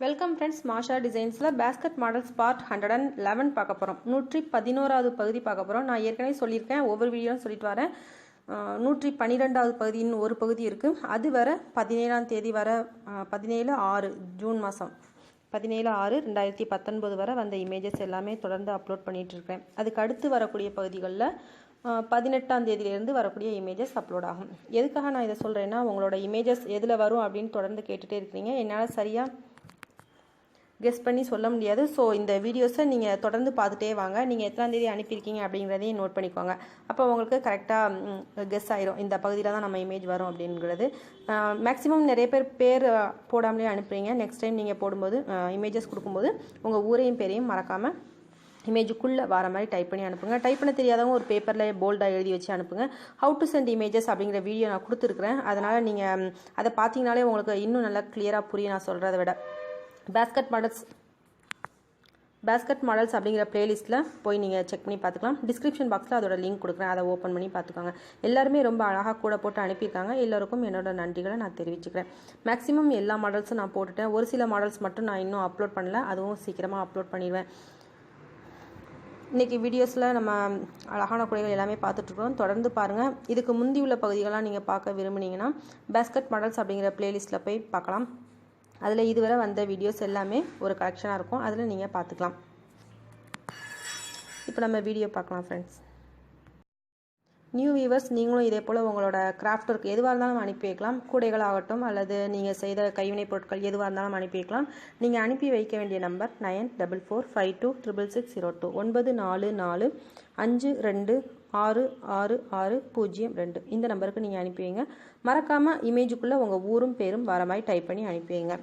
Welcome friends, மாஷா டிசைன்ஸில் basket models part 111 பார்க்க போகிறோம். 111வது பகுதி பார்க்க போகிறோம். நான் ஏற்கனவே சொல்லியிருக்கேன், ஒவ்வொரு வீடியோவும் சொல்லிட்டு வரேன். 112வது பகுதின்னு ஒரு பகுதி இருக்குது. அது வர 17ஆம் தேதி வர 17/6 ஜூன் மாதம் 17/6/2019 வரை வந்த இமேஜஸ் எல்லாமே தொடர்ந்து அப்லோட் பண்ணிகிட்டு இருக்கேன். அதுக்கு அடுத்து வரக்கூடிய பகுதிகளில் 18ஆம் தேதியிலேருந்து வரக்கூடிய இமேஜஸ் அப்லோட் ஆகும். எதுக்காக நான் இதை சொல்கிறேன்னா, உங்களோட இமேஜஸ் எதில் வரும் அப்படின்னு தொடர்ந்து கேட்டுகிட்டே இருக்கிறீங்க. என்னால் சரியாக கெஸ் பண்ணி சொல்ல முடியாது. ஸோ இந்த வீடியோஸை நீங்கள் தொடர்ந்து பார்த்துட்டே வாங்க. நீங்கள் எத்தனாம் தேதி அனுப்பியிருக்கீங்க அப்படிங்கிறதையும் நோட் பண்ணிக்கோங்க. அப்போ உங்களுக்கு கரெக்டாக கெஸ் ஆயிரும், இந்த பகுதியில் தான் நம்ம இமேஜ் வரும் அப்படிங்கிறது. மேக்ஸிமம் நிறைய பேர் போடாமலே அனுப்புறீங்க. நெக்ஸ்ட் டைம் நீங்கள் போடும்போது இமேஜஸ் கொடுக்கும்போது உங்கள் ஊரையும் பேரையும் மறக்காமல் இமேஜுக்குள்ளே வர மாதிரி டைப் பண்ணி அனுப்புங்க. டைப் பண்ண தெரியாதவங்க ஒரு பேப்பரில் போல்டாக எழுதி வச்சு அனுப்புங்க. ஹவு டு சென்ட் இமேஜஸ் அப்படிங்கிற வீடியோ நான் கொடுத்துருக்குறேன். அதனால் நீங்கள் அதை பார்த்தீங்கனாலே உங்களுக்கு இன்னும் நல்லா கிளியராக புரியும் நான் சொல்கிறத விட. பேஸ்கெட் மாடல்ஸ் அப்படிங்கிற பிளேலிஸ்ட்டில் போய் நீங்கள் செக் பண்ணி பார்த்துக்கலாம். டிஸ்கிரிப்ஷன் பாக்ஸில் அதோட லிங்க் கொடுக்குறேன், அதை ஓப்பன் பண்ணி பார்த்துக்கோங்க. எல்லாருமே ரொம்ப அழகாக கூட போட்டு அனுப்பியிருக்காங்க. எல்லோருக்கும் என்னோட நன்றிகளை நான் தெரிவிச்சுக்கிறேன். மேக்ஸிமம் எல்லா மாடல்ஸும் நான் போட்டுட்டேன். ஒரு சில மாடல்ஸ் மட்டும் நான் இன்னும் அப்லோட் பண்ணல, அதுவும் சீக்கிரமாக அப்லோட் பண்ணிடுவேன். இன்றைக்கி வீடியோஸில் நம்ம அழகான குடைகள் எல்லாமே பார்த்துட்ருக்கோம். தொடர்ந்து பாருங்கள். இதுக்கு முந்தி உள்ள பகுதிகள்லாம் நீங்கள் பார்க்க விரும்புனீங்கன்னா பேஸ்கெட் மாடல்ஸ் அப்படிங்கிற பிளேலிஸ்ட்டில் போய் பார்க்கலாம். அதில் இதுவரை வந்த வீடியோஸ் எல்லாமே ஒரு கலெக்ஷனாக இருக்கும், அதில் நீங்கள் பார்த்துக்கலாம். இப்போ நம்ம வீடியோ பார்க்கலாம் ஃப்ரெண்ட்ஸ். நியூ வியூவர்ஸ், நீங்களும் இதே போல் உங்களோட கிராஃப்ட் ஒர்க் எதுவாக இருந்தாலும் அனுப்பி வைக்கலாம். கூடைகள் ஆகட்டும் அல்லது நீங்கள் செய்த கைவினைப் பொருட்கள் எதுவாக இருந்தாலும் அனுப்பி வைக்கலாம். நீங்கள் அனுப்பி வைக்க வேண்டிய நம்பர் 9445266602 9445266602. இந்த நம்பருக்கு நீங்கள் அனுப்பி வைங்க. மறக்காமல் இமேஜுக்குள்ளே உங்கள் ஊரும் பேரும் வர மாதிரி டைப் பண்ணி அனுப்பி வைங்க.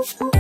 தேங்க்யூ.